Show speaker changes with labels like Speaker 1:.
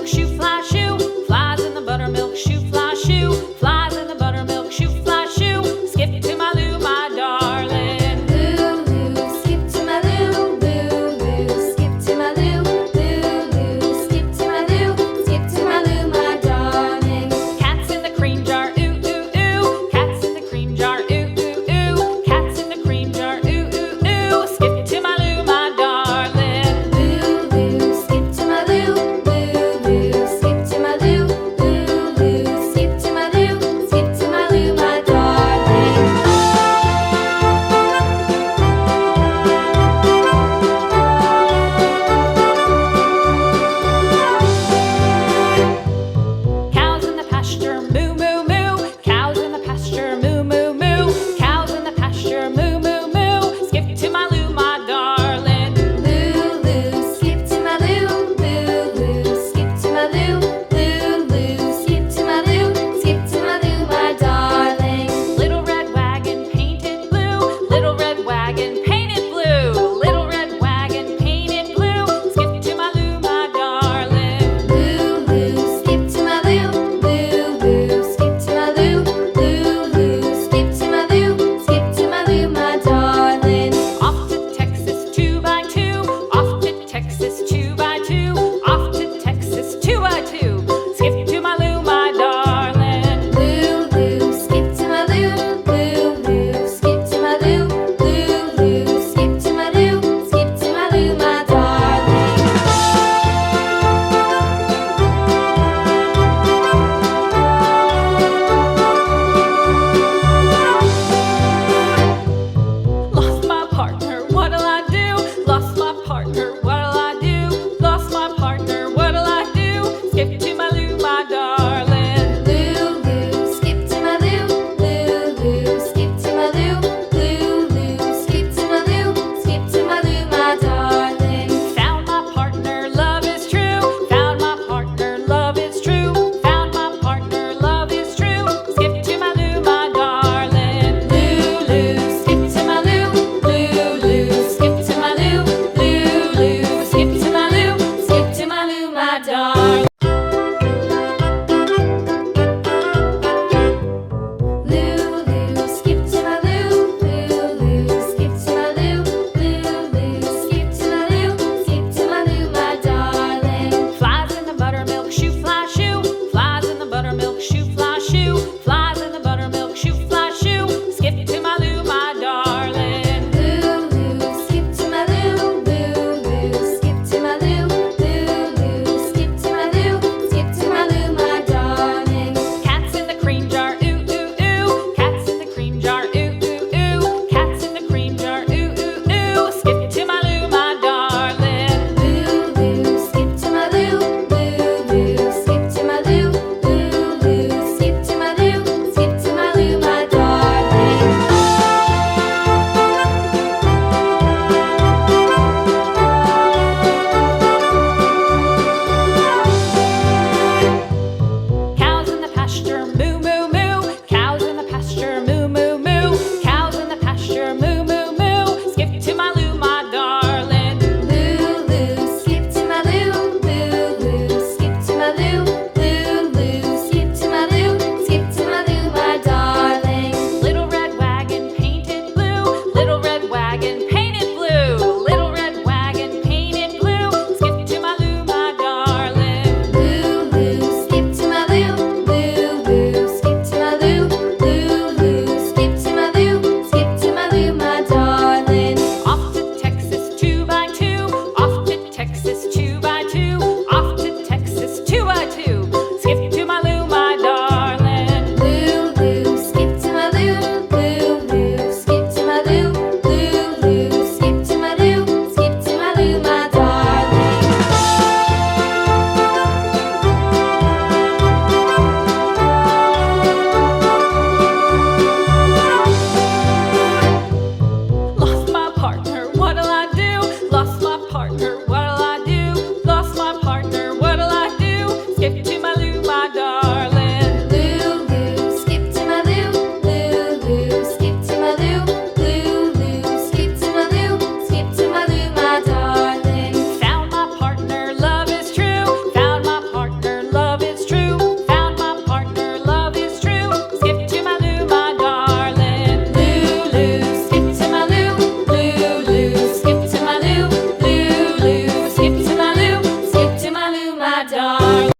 Speaker 1: buttermilk shoe fly shoe. Flies in the buttermilk shoe fly shoe. Flies in the buttermilk shoe fly shoe. Skip to my Lou, my darling.
Speaker 2: Lou, skip to my Lou. Lou, skip to my Lou. Lou, skip to my Lou. Skip to my Lou, my darling.
Speaker 1: Cats in the cream jar, ooh, ooh, ooh. Cats in the cream jar, ooh, ooh, ooh. Cats in the cream jar, ooh, ooh, ooh. Skip to my Lou, my darling.
Speaker 2: Lou, skip to my Lou. Lou,
Speaker 1: darling.